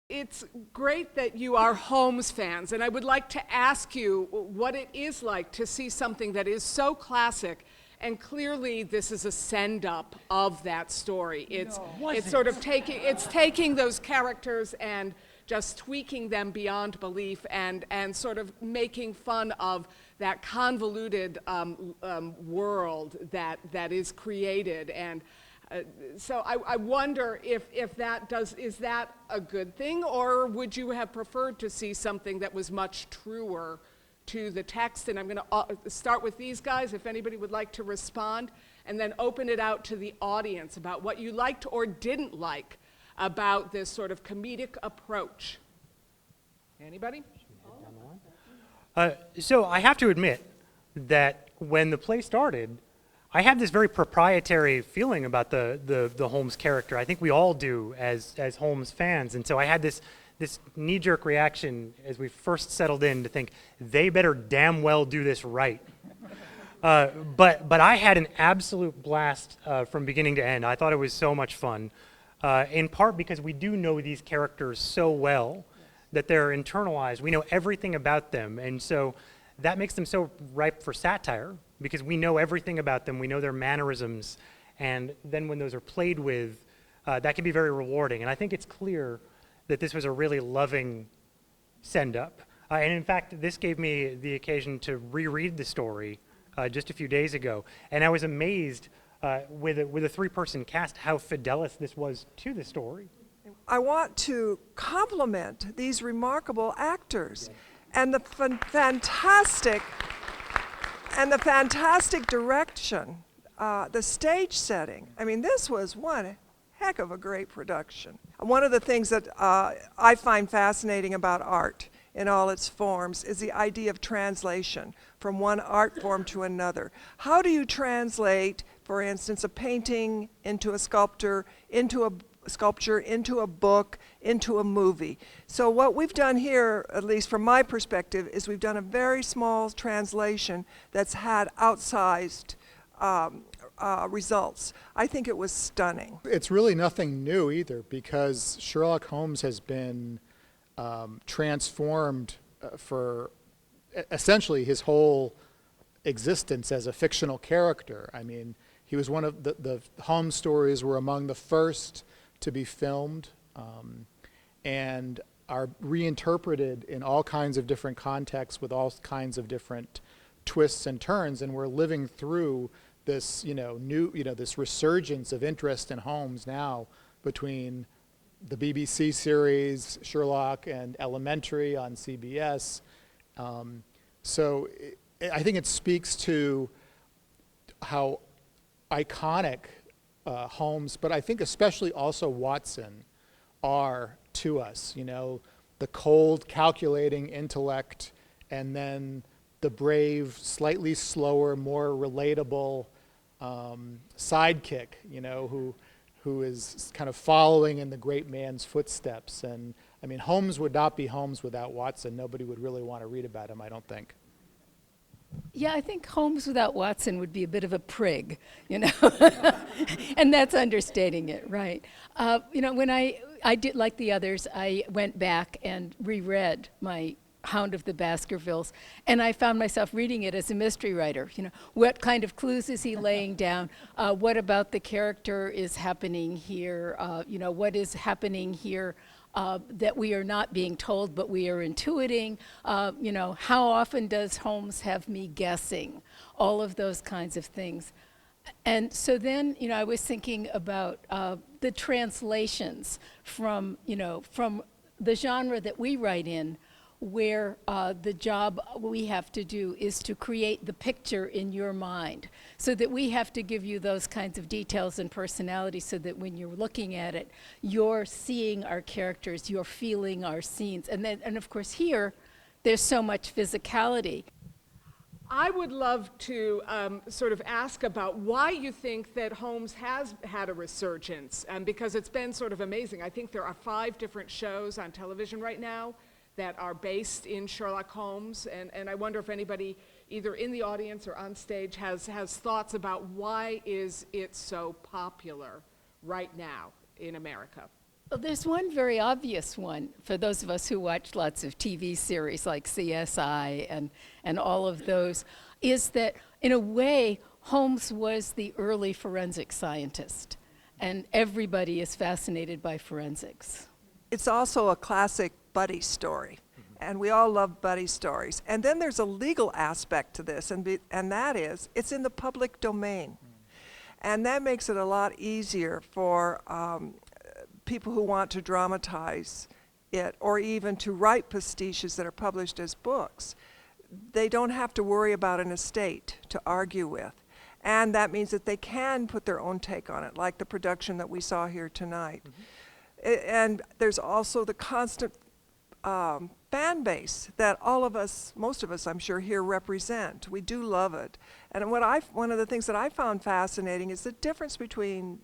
It's great that you are Holmes fans, and I would like to ask you what it is like to see something that is so classic, and clearly this is a send-up of that story. It's sort of taking those characters and just tweaking them beyond belief, and sort of making fun of that convoluted world that is created. And so I wonder if is that a good thing, or would you have preferred to see something that was much truer to the text? And I'm going to start with these guys, if anybody would like to respond, and then open it out to the audience about what you liked or didn't like about this sort of comedic approach. Anybody? So I have to admit that when the play started, I had this very proprietary feeling about the Holmes character. I think we all do as Holmes fans. And so I had this knee-jerk reaction as we first settled in to think, they better damn well do this right. But I had an absolute blast from beginning to end. I thought it was so much fun, in part because we do know these characters so well that they're internalized. We know everything about them, and so that makes them so ripe for satire, because we know everything about them, we know their mannerisms, and then when those are played with, that can be very rewarding. And I think it's clear that this was a really loving send-up. And in fact, this gave me the occasion to reread the story just a few days ago, and I was amazed with a three-person cast how fidelis this was to the story. I want to compliment these remarkable actors and the fantastic direction, the stage setting. I mean, this was one heck of a great production. One of the things that I find fascinating about art in all its forms is the idea of translation from one art form to another. How do you translate, for instance, a painting into a sculpture, into a book, into a movie? So what we've done here, at least from my perspective, is we've done a very small translation that's had outsized results. I think it was stunning. It's really nothing new either, because Sherlock Holmes has been transformed for essentially his whole existence as a fictional character. I mean, he was one of the Holmes stories were among the first to be filmed, and are reinterpreted in all kinds of different contexts with all kinds of different twists and turns, and we're living through this, this resurgence of interest in Holmes now between the BBC series Sherlock and Elementary on CBS. So I think it speaks to how iconic Holmes, but I think especially also Watson, are to us. The cold, calculating intellect, and then the brave, slightly slower, more relatable sidekick, who is kind of following in the great man's footsteps. And I mean, Holmes would not be Holmes without Watson. Nobody would really want to read about him, I don't think. Yeah, I think Holmes without Watson would be a bit of a prig, and that's understating it, right? When I did, like the others, I went back and reread my Hound of the Baskervilles, and I found myself reading it as a mystery writer. What kind of clues is he laying down? What about the character is happening here? What is happening here that we are not being told, but we are intuiting? How often does Holmes have me guessing? All of those kinds of things. And so then, I was thinking about the translations from the genre that we write in, where the job we have to do is to create the picture in your mind, so that we have to give you those kinds of details and personality, so that when you're looking at it, you're seeing our characters, you're feeling our scenes. And of course here, there's so much physicality. I would love to sort of ask about why you think that Holmes has had a resurgence, because it's been sort of amazing. I think there are 5 different shows on television right now that are based in Sherlock Holmes, and I wonder if anybody, either in the audience or on stage, has thoughts about why is it so popular right now in America. Well, there's one very obvious one for those of us who watch lots of TV series like CSI and all of those, is that in a way, Holmes was the early forensic scientist, and everybody is fascinated by forensics. It's also a classic buddy story, and we all love buddy stories. And then there's a legal aspect to this, and that is, it's in the public domain. And that makes it a lot easier for people who want to dramatize it, or even to write pastiches that are published as books. They don't have to worry about an estate to argue with. And that means that they can put their own take on it, like the production that we saw here tonight. And there's also the constant fan base that all of us, most of us I'm sure here, represent. We do love it. And one of the things that I found fascinating is the difference between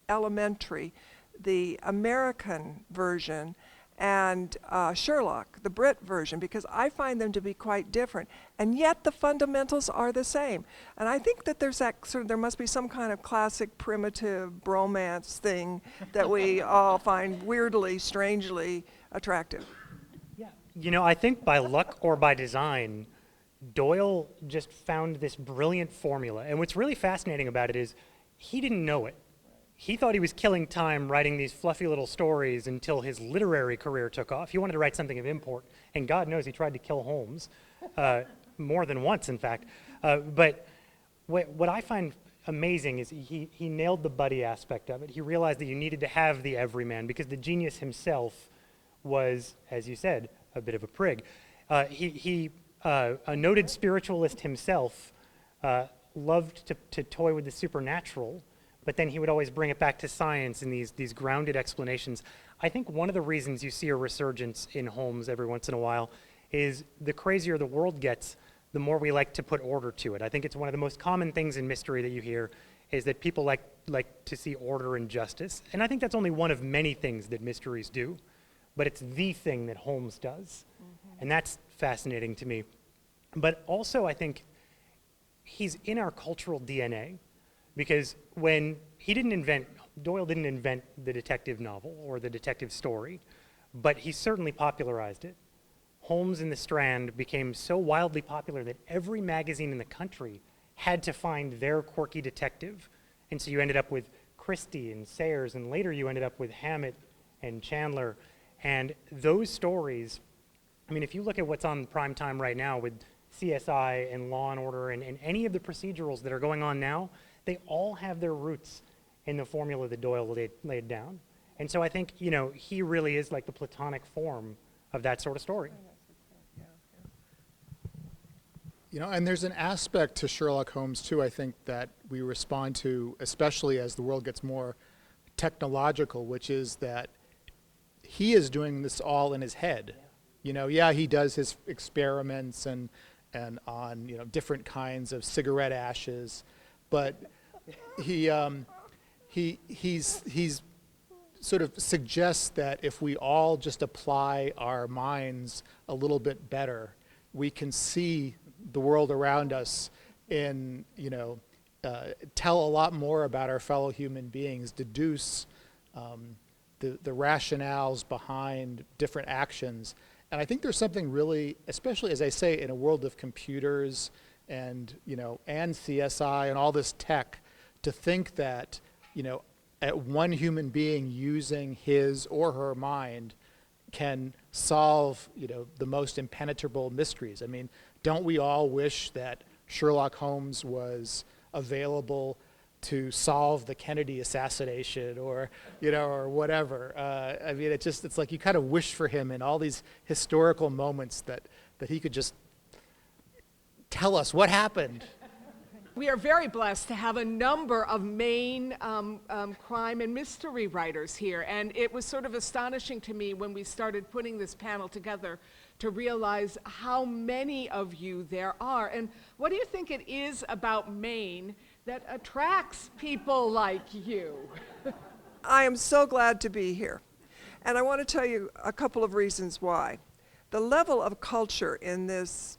Elementary, the American version, and Sherlock, the Brit version, because I find them to be quite different. And yet the fundamentals are the same. And I think that there's that there must be some kind of classic primitive bromance thing that we all find weirdly, strangely attractive. Yeah. You know, I think by luck or by design, Doyle just found this brilliant formula. And what's really fascinating about it is he didn't know it. He thought he was killing time writing these fluffy little stories until his literary career took off. He wanted to write something of import, and God knows he tried to kill Holmes, more than once, in fact. But what I find amazing is he nailed the buddy aspect of it. He realized that you needed to have the everyman, because the genius himself was, as you said, a bit of a prig. A noted spiritualist himself, loved to toy with the supernatural, but then he would always bring it back to science and these grounded explanations. I think one of the reasons you see a resurgence in Holmes every once in a while is the crazier the world gets, the more we like to put order to it. I think it's one of the most common things in mystery that you hear is that people like to see order and justice. And I think that's only one of many things that mysteries do, but it's the thing that Holmes does. And that's fascinating to me. But also I think he's in our cultural DNA. Because when Doyle didn't invent the detective novel or the detective story, but he certainly popularized it. Holmes in the Strand became so wildly popular that every magazine in the country had to find their quirky detective. And so you ended up with Christie and Sayers, and later you ended up with Hammett and Chandler. And those stories, I mean, if you look at what's on prime time right now with CSI and Law and Order and any of the procedurals that are going on now, they all have their roots in the formula that Doyle laid down. And so I think, you know, he really is like the Platonic form of that sort of story. You know, and there's an aspect to Sherlock Holmes, too, I think, that we respond to, especially as the world gets more technological, which is that he is doing this all in his head. You know, yeah, he does his experiments and on, you know, different kinds of cigarette ashes, but he's sort of suggests that if we all just apply our minds a little bit better, we can see the world around us and, you know, tell a lot more about our fellow human beings, deduce the rationales behind different actions. And I think there's something really, especially as I say, in a world of computers and, you know, and CSI and all this tech, to think that, you know, at one human being using his or her mind can solve, you know, the most impenetrable mysteries. I mean, don't we all wish that Sherlock Holmes was available to solve the Kennedy assassination or, you know, or whatever? I mean, it's like you kind of wish for him in all these historical moments that he could just tell us what happened. We are very blessed to have a number of Maine crime and mystery writers here, and it was sort of astonishing to me when we started putting this panel together to realize how many of you there are. And what do you think it is about Maine that attracts people like you? I am so glad to be here. And I want to tell you a couple of reasons why. The level of culture in this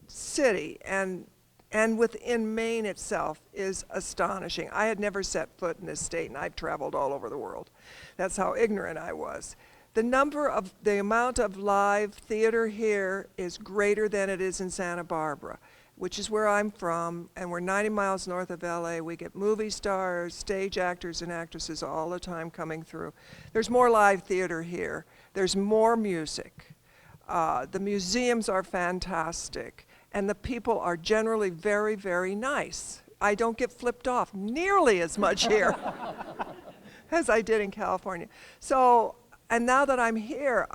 city and and within Maine itself is astonishing. I had never set foot in this state, and I've traveled all over the world. That's how ignorant I was. The amount of live theater here is greater than it is in Santa Barbara, which is where I'm from, and we're 90 miles north of LA. We get movie stars, stage actors and actresses all the time coming through. There's more live theater here. There's more music. The museums are fantastic, and the people are generally very, very nice. I don't get flipped off nearly as much here as I did in California. So, and now that I'm here,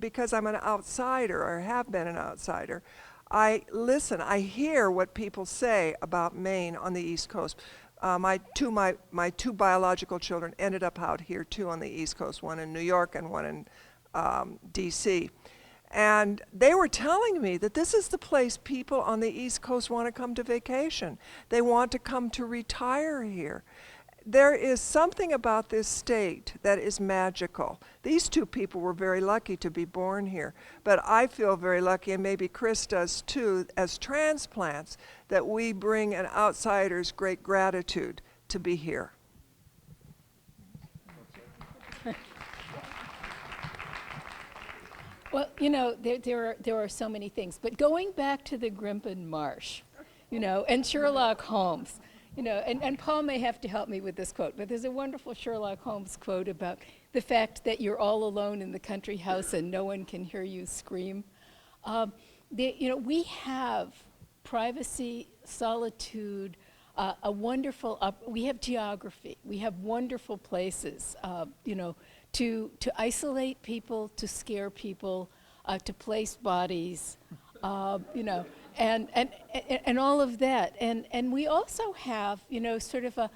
because I'm an outsider, or have been an outsider, I listen, I hear what people say about Maine on the East Coast. My two biological children ended up out here too on the East Coast, one in New York and one in DC. And they were telling me that this is the place people on the East Coast want to come to vacation. They want to come to retire here. There is something about this state that is magical. These two people were very lucky to be born here, but I feel very lucky, and maybe Chris does too, as transplants, that we bring an outsider's great gratitude to be here. Well, there are so many things, but going back to the Grimpen Marsh, and Sherlock Holmes, and Paul may have to help me with this quote, but there's a wonderful Sherlock Holmes quote about the fact that you're all alone in the country house and no one can hear you scream. We have privacy, solitude, we have geography, we have wonderful places, to isolate people, to scare people, to place bodies, and all of that. And we also have, sort of a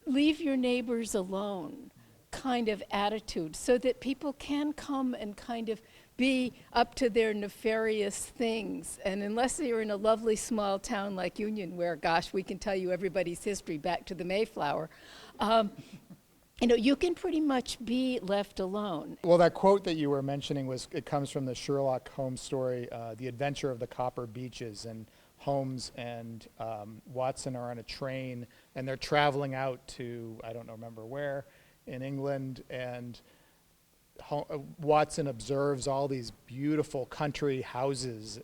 leave your neighbors alone kind of attitude, so that people can come and kind of be up to their nefarious things. And unless you're in a lovely small town like Union, where, gosh, we can tell you everybody's history back to the Mayflower, you can pretty much be left alone. Well, that quote that you were mentioning it comes from the Sherlock Holmes story, The Adventure of the Copper Beeches, and Holmes and Watson are on a train, and they're traveling out to, I don't remember where, in England, and Watson observes all these beautiful country houses,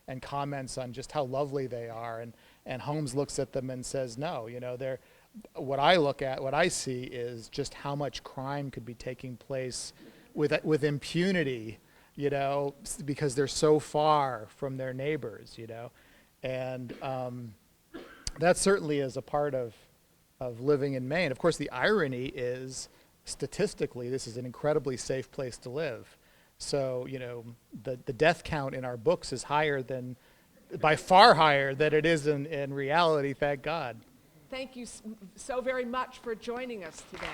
and comments on just how lovely they are, and Holmes looks at them and says, no, they're, what I see is just how much crime could be taking place with impunity, because they're so far from their neighbors, and that certainly is a part of living in Maine. Of course, the irony is, statistically, this is an incredibly safe place to live. So, the death count in our books is by far higher than it is in reality, thank God. Thank you so very much for joining us today.